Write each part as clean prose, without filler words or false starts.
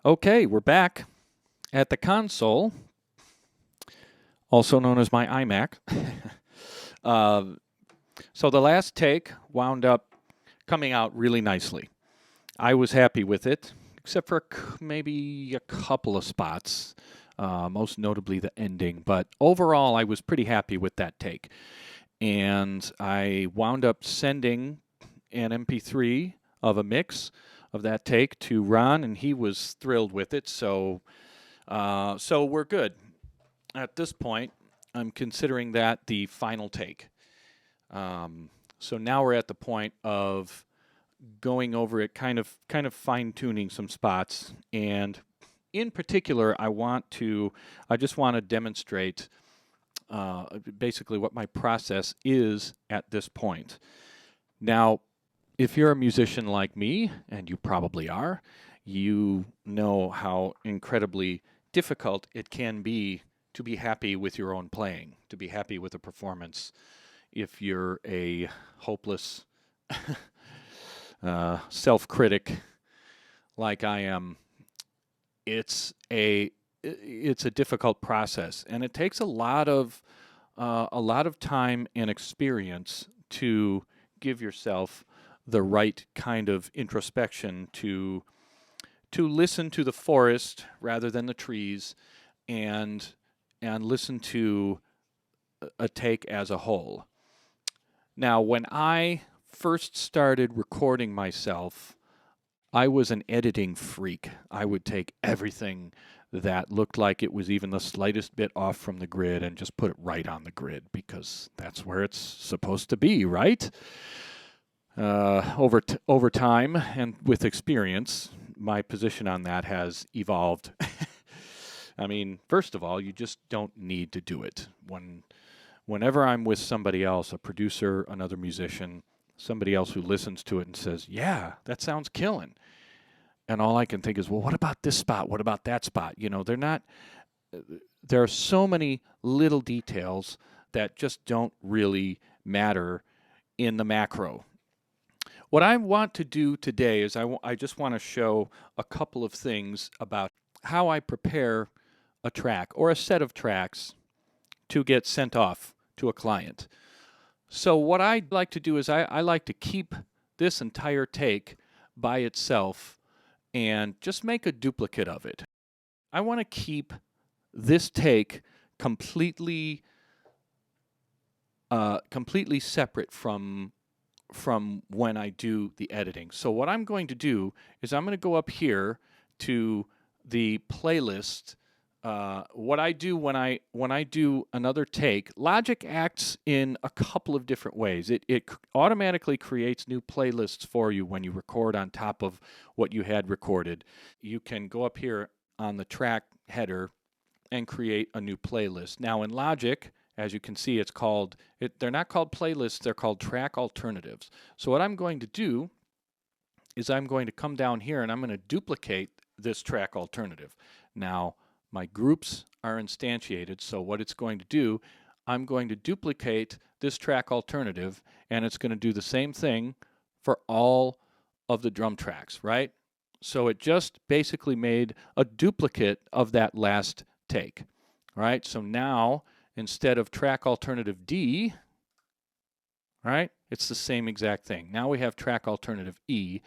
Okay, we're back at the console, also known as my iMac. uh, so the last take wound up coming out really nicely. I was happy with it, except for maybe a couple of spots, most notably the ending. But overall, I was pretty happy with that take. And I wound up sending an MP3 of a mix of that take to Ron, and he was thrilled with it. So we're good. At this point, I'm considering that the final take. So now we're at the point of going over it, kind of fine tuning some spots, and in particular, I just want to demonstrate basically what my process is at this point. Now, if you're a musician like me, and you probably are, you know how incredibly difficult it can be to be happy with your own playing, to be happy with a performance if you're a hopeless self-critic like I am. It's a difficult process, and it takes a lot of time and experience to give yourself the right kind of introspection to listen to the forest rather than the trees, and listen to a take as a whole. Now, when I first started recording myself, I was an editing freak. I would take everything that looked like it was even the slightest bit off from the grid and just put it right on the grid because that's where it's supposed to be, right? Over time and with experience, my position on that has evolved. I mean, first of all, you just don't need to do it. Whenever I'm with somebody else, a producer, another musician, somebody else who listens to it and says, "Yeah, that sounds killing," and all I can think is, "Well, what about this spot? What about that spot?" They're not. There are so many little details that just don't really matter in the macro. What I want to do today is I just want to show a couple of things about how I prepare a track or a set of tracks to get sent off to a client. So what I like to do is I like to keep this entire take by itself and just make a duplicate of it. I want to keep this take completely separate from when I do the editing. So what I'm going to do is I'm going to go up here to the playlist. What I do when I do another take, Logic acts in a couple of different ways. It automatically creates new playlists for you when you record on top of what you had recorded. You can go up here on the track header and create a new playlist. Now in Logic, as you can see, they're not called playlists, they're called track alternatives. So what I'm going to do is I'm going to come down here and I'm going to duplicate this track alternative. Now, my groups are instantiated, so what it's going to do, I'm going to duplicate this track alternative, and it's going to do the same thing for all of the drum tracks, right? So it just basically made a duplicate of that last take, right? So now, instead of track alternative D, right, it's the same exact thing. Now we have track alternative E,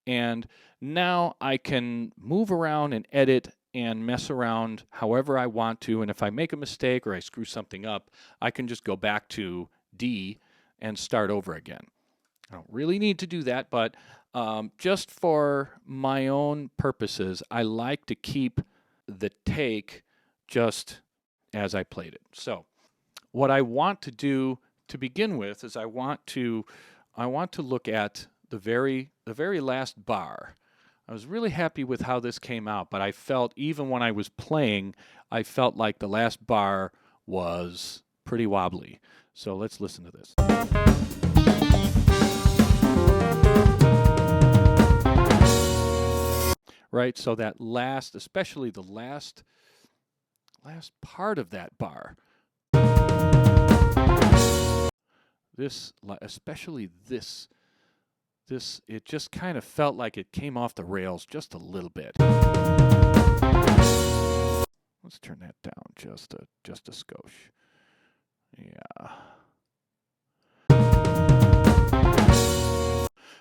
and now I can move around and edit and mess around however I want to, and if I make a mistake or I screw something up, I can just go back to D and start over again. I don't really need to do that, but just for my own purposes, I like to keep the take just as I played it. So what I want to do to begin with is I want to look at the very last bar. I was really happy with how this came out, but I felt even when I was playing, I felt like the last bar was pretty wobbly. So let's listen to this. Right, so that last, especially the last part of that bar, especially this it just kind of felt like it came off the rails just a little bit. Let's turn that down just a skosh. Yeah.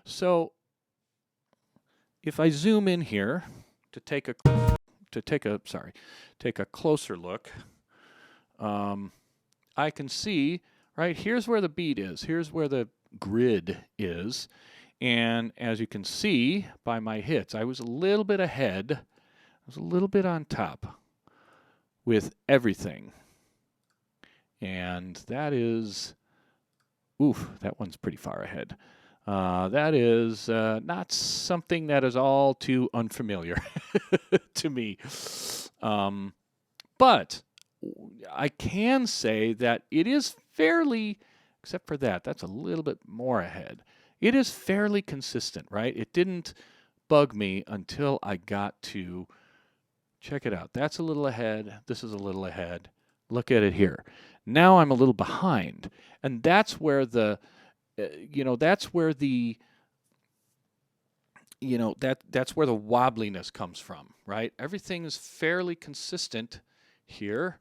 So if I zoom in here to take a closer look, I can see, right, here's where the beat is. Here's where the grid is. And as you can see by my hits, I was a little bit ahead. I was a little bit on top with everything. And that is, oof, that one's pretty far ahead. That is not something that is all too unfamiliar to me. But I can say that it is fairly, except for that, that's a little bit more ahead. It is fairly consistent, right? It didn't bug me until I got to, check it out. That's a little ahead. This is a little ahead. Look at it here. Now I'm a little behind. And that's where the, that's where the wobbliness comes from, right? Everything is fairly consistent here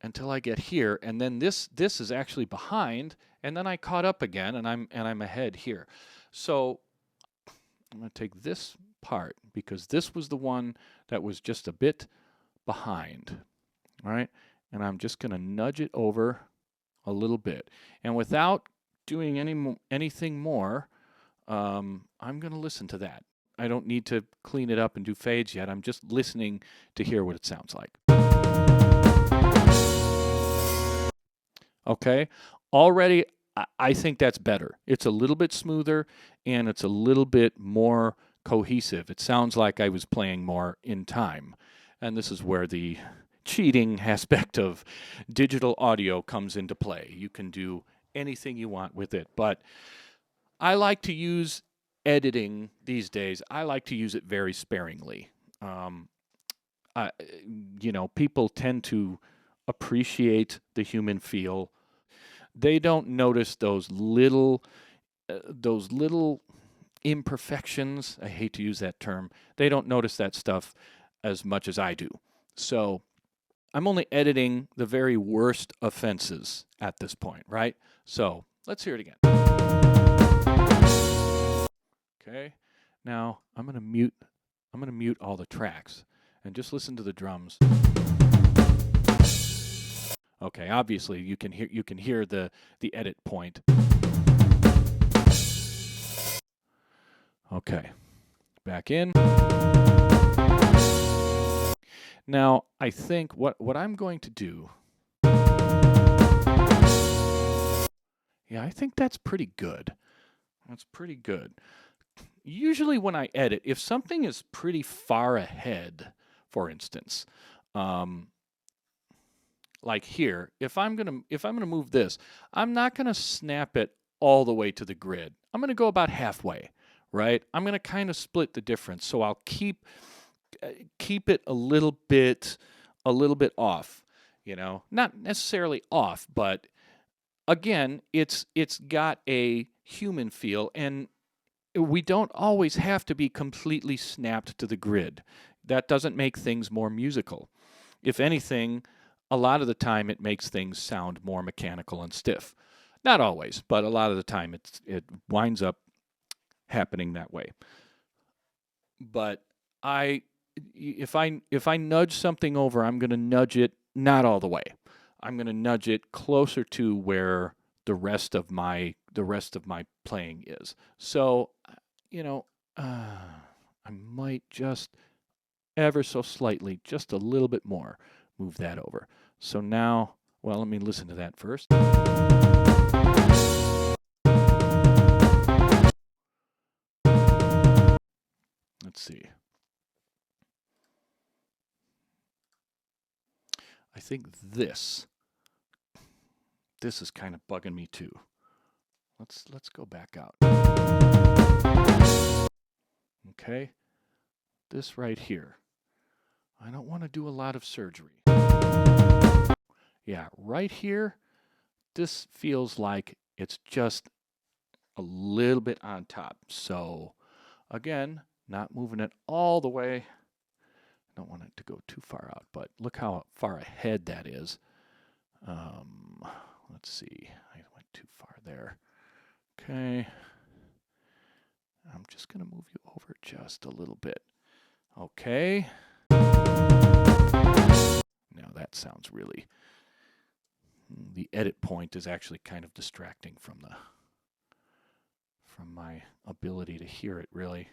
until I get here, and then this is actually behind, and then I caught up again, and I'm ahead here. So I'm going to take this part because this was the one that was just a bit behind, all right? And I'm just going to nudge it over a little bit, and without doing anything more, I'm going to listen to that. I don't need to clean it up and do fades yet. I'm just listening to hear what it sounds like. Okay, already I think that's better. It's a little bit smoother and it's a little bit more cohesive. It sounds like I was playing more in time. And this is where the cheating aspect of digital audio comes into play. You can do anything you want with it, but I like to use editing these days. I like to use it very sparingly. People tend to appreciate the human feel. They don't notice those little imperfections. I hate to use that term. They don't notice that stuff as much as I do. So I'm only editing the very worst offenses at this point, right? So let's hear it again. Okay. Now I'm gonna mute all the tracks and just listen to the drums. Okay, obviously you can hear the edit point. Okay, back in. Now I think what I'm going to do. Yeah, I think that's pretty good. That's pretty good. Usually when I edit, if something is pretty far ahead, for instance, like here, if I'm gonna move this, I'm not gonna snap it all the way to the grid. I'm gonna go about halfway, right? I'm gonna kind of split the difference, so I'll keep it a little bit off. Not necessarily off, but again, it's got a human feel, and we don't always have to be completely snapped to the grid. That doesn't make things more musical. If anything, a lot of the time it makes things sound more mechanical and stiff. Not always, but a lot of the time it winds up happening that way. But if I nudge something over, I'm going to nudge it not all the way. I'm going to nudge it closer to where the rest of my playing is. So, I might just ever so slightly, just a little bit more, move that over. So now, well, let me listen to that first. Let's see. I think this is kind of bugging me too. Let's go back out. Okay. This right here. I don't want to do a lot of surgery. Yeah, right here, this feels like it's just a little bit on top. So again, not moving it all the way. Don't want it to go too far out, but look how far ahead that is. Let's see, I went too far there. Okay, I'm just gonna move you over just a little bit. Okay. Now that sounds really, the edit point is actually kind of distracting from my ability to hear it really.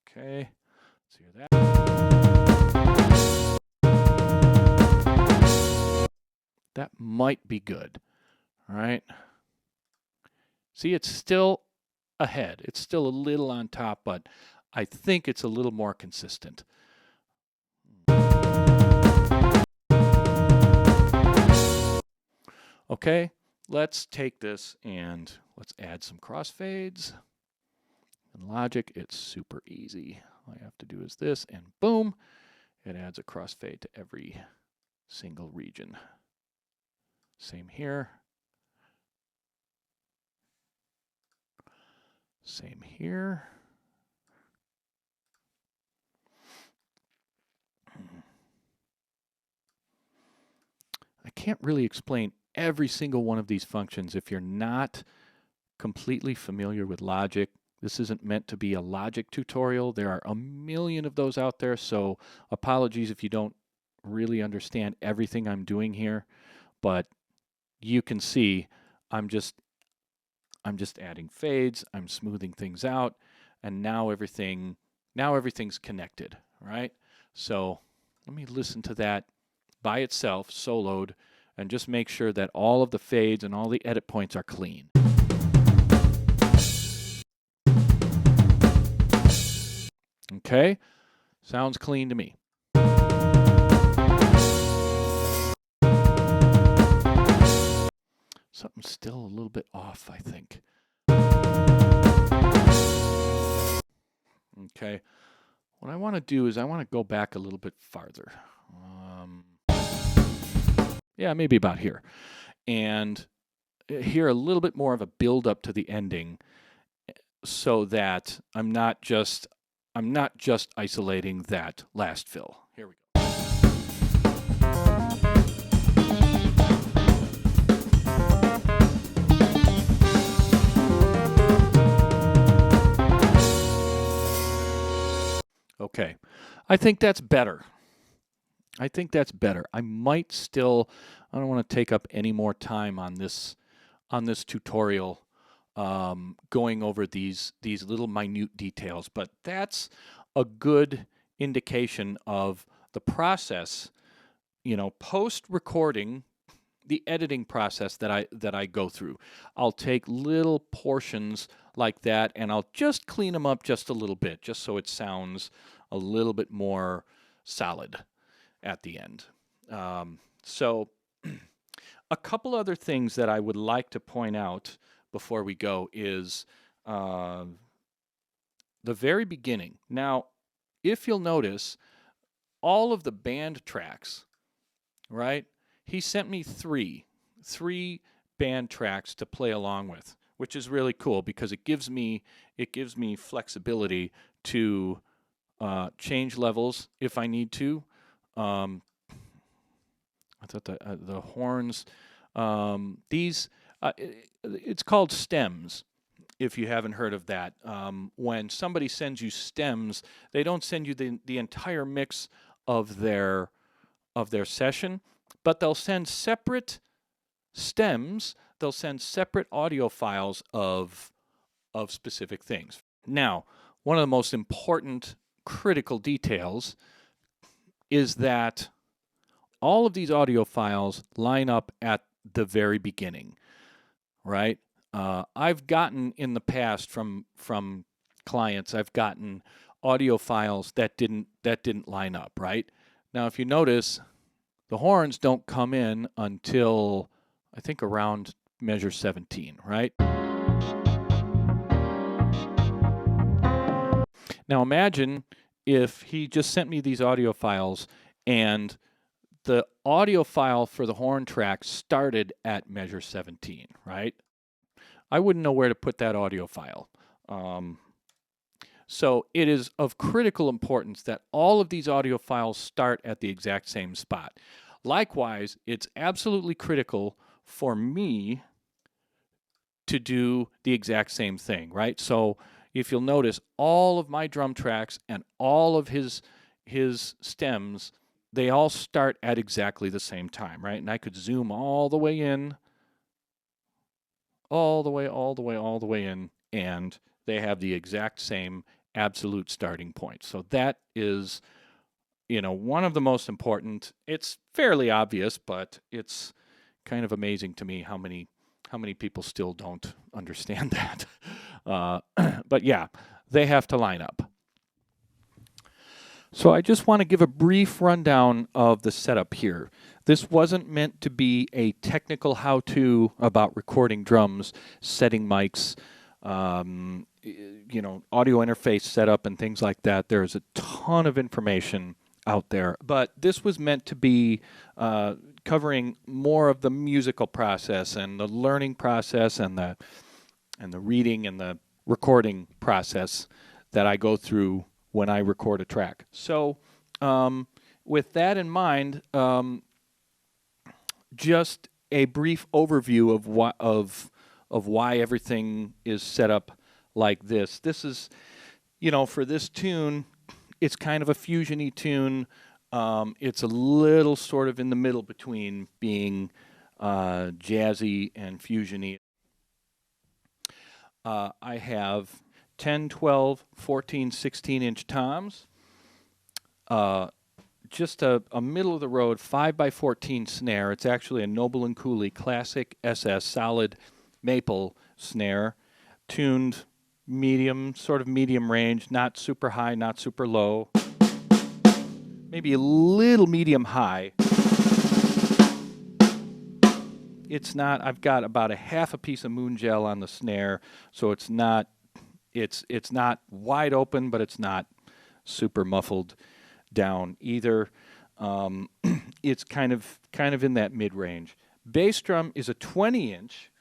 Okay, let's hear that. That might be good. All right. See, it's still ahead. It's still a little on top, but I think it's a little more consistent. Okay, let's take this and let's add some crossfades. In Logic, it's super easy. All I have to do is this, and boom, it adds a crossfade to every single region. Same here. Same here. I can't really explain every single one of these functions if you're not completely familiar with Logic. This isn't meant to be a Logic tutorial. There are a million of those out there, so apologies if you don't really understand everything I'm doing here, but you can see I'm just adding fades, I'm smoothing things out, and now everything's connected, right? So let me listen to that by itself, soloed, and just make sure that all of the fades and all the edit points are clean. Okay, sounds clean to me. Something's still a little bit off, I think. Okay, what I want to do is I want to go back a little bit farther. Yeah, maybe about here. And hear a little bit more of a build up to the ending so that I'm not just isolating that last fill. Here we go. Okay, I think that's better. I might still, I don't want to take up any more time on this tutorial going over these little minute details, but that's a good indication of the process, post-recording, the editing process that I go through. I'll take little portions like that and I'll just clean them up just a little bit, just so it sounds a little bit more solid at the end. So a couple other things that I would like to point out before we go is the very beginning. Now, if you'll notice, all of the band tracks, right? He sent me three band tracks to play along with, which is really cool because it gives me flexibility to change levels if I need to. I thought the horns, it's called stems. If you haven't heard of that, when somebody sends you stems, they don't send you the entire mix of their session, but they'll send separate stems. They'll send separate audio files of specific things. Now, one of the most important critical details is that all of these audio files line up at the very beginning, right? I've gotten in the past from clients, I've gotten audio files that didn't line up, right? Now, if you notice, the horns don't come in until I think around measure 17, right? Now imagine if he just sent me these audio files and the audio file for the horn track started at measure 17, right? I wouldn't know where to put that audio file. So it is of critical importance that all of these audio files start at the exact same spot. Likewise, it's absolutely critical for me to do the exact same thing, right? So if you'll notice, all of my drum tracks and all of his stems, they all start at exactly the same time, right? And I could zoom all the way in, all the way in, and they have the exact same absolute starting point. So that is, one of the most important. It's fairly obvious, but it's kind of amazing to me how many people still don't understand that. But yeah, they have to line up. So I just want to give a brief rundown of the setup here. This wasn't meant to be a technical how-to about recording drums, setting mics, audio interface setup and things like that. There's a ton of information out there, but this was meant to be covering more of the musical process and the learning process and the reading and the recording process that I go through when I record a track. So with that in mind, just a brief overview of why everything is set up like this. This is, for this tune, it's kind of a fusion-y tune. It's a little sort of in the middle between being jazzy and fusion-y. I have 10, 12, 14, 16-inch toms. Just a middle-of-the-road 5x14 snare. It's actually a Noble & Cooley Classic SS solid maple snare, tuned medium, sort of medium range, not super high, not super low. Maybe a little medium high. It's not, I've got about a half a piece of moon gel on the snare, so it's not wide open, but it's not super muffled down either. It's kind of in that mid-range. Bass drum is a 20-inch,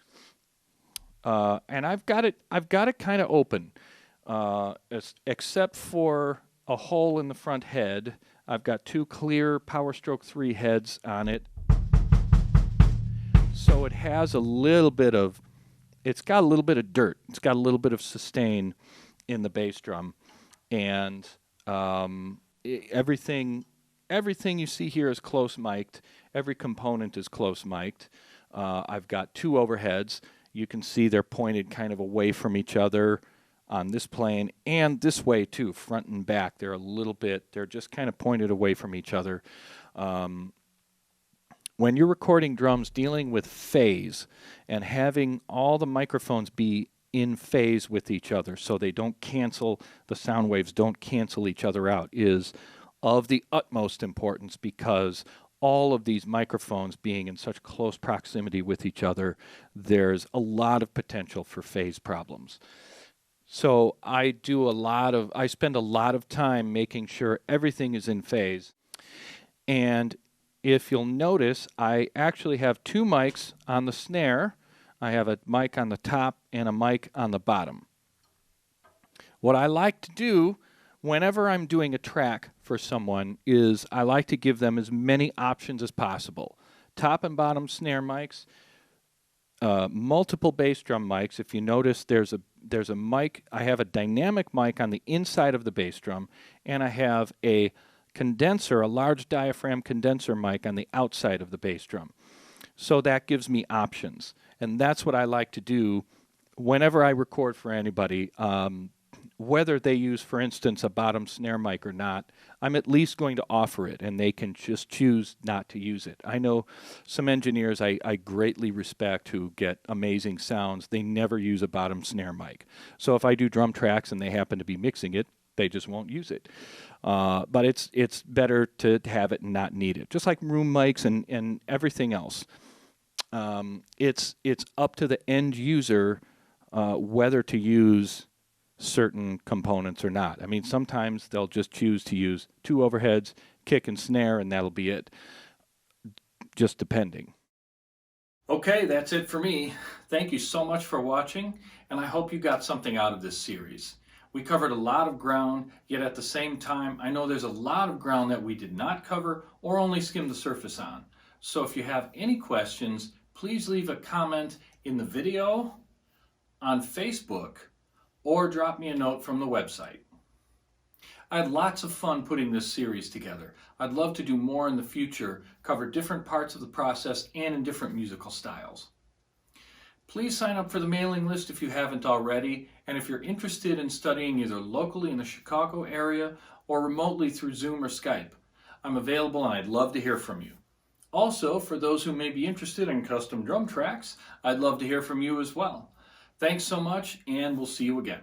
and I've got it kind of open, except for a hole in the front head. I've got two clear Power Stroke 3 heads on it, so it has a little bit of. It's got a little bit of dirt. It's got a little bit of sustain in the bass drum, and everything you see here is close mic'd. Every component is close mic'd. I've got two overheads. You can see they're pointed kind of away from each other on this plane and this way too, front and back. They're just kind of pointed away from each other. When you're recording drums, dealing with phase and having all the microphones be in phase with each other so they don't cancel, the sound waves don't cancel each other out, is of the utmost importance, because all of these microphones being in such close proximity with each other, there's a lot of potential for phase problems. So I spend a lot of time making sure everything is in phase. And if you'll notice, I actually have two mics on the snare. I have a mic on the top and a mic on the bottom. What I like to do whenever I'm doing a track for someone is I like to give them as many options as possible. Top and bottom snare mics, multiple bass drum mics. If you notice, there's a mic. I have a dynamic mic on the inside of the bass drum, and I have a condenser, a large diaphragm condenser mic on the outside of the bass drum. So that gives me options, and that's what I like to do whenever I record for anybody. Whether they use, for instance, a bottom snare mic or not, I'm at least going to offer it, and they can just choose not to use it. I know some engineers I greatly respect who get amazing sounds. They never use a bottom snare mic. So if I do drum tracks and they happen to be mixing it, they just won't use it. But it's better to have it and not need it. Just like room mics and everything else. It's up to the end user whether to use certain components or not. I mean, sometimes they'll just choose to use two overheads, kick and snare, and that'll be it, just depending. Okay, that's it for me. Thank you so much for watching, and I hope you got something out of this series. We covered a lot of ground, yet at the same time, I know there's a lot of ground that we did not cover or only skim the surface on. So if you have any questions, please leave a comment in the video, on Facebook, or drop me a note from the website. I had lots of fun putting this series together. I'd love to do more in the future, cover different parts of the process and in different musical styles. Please sign up for the mailing list if you haven't already, and if you're interested in studying either locally in the Chicago area or remotely through Zoom or Skype, I'm available and I'd love to hear from you. Also, for those who may be interested in custom drum tracks, I'd love to hear from you as well. Thanks so much, and we'll see you again.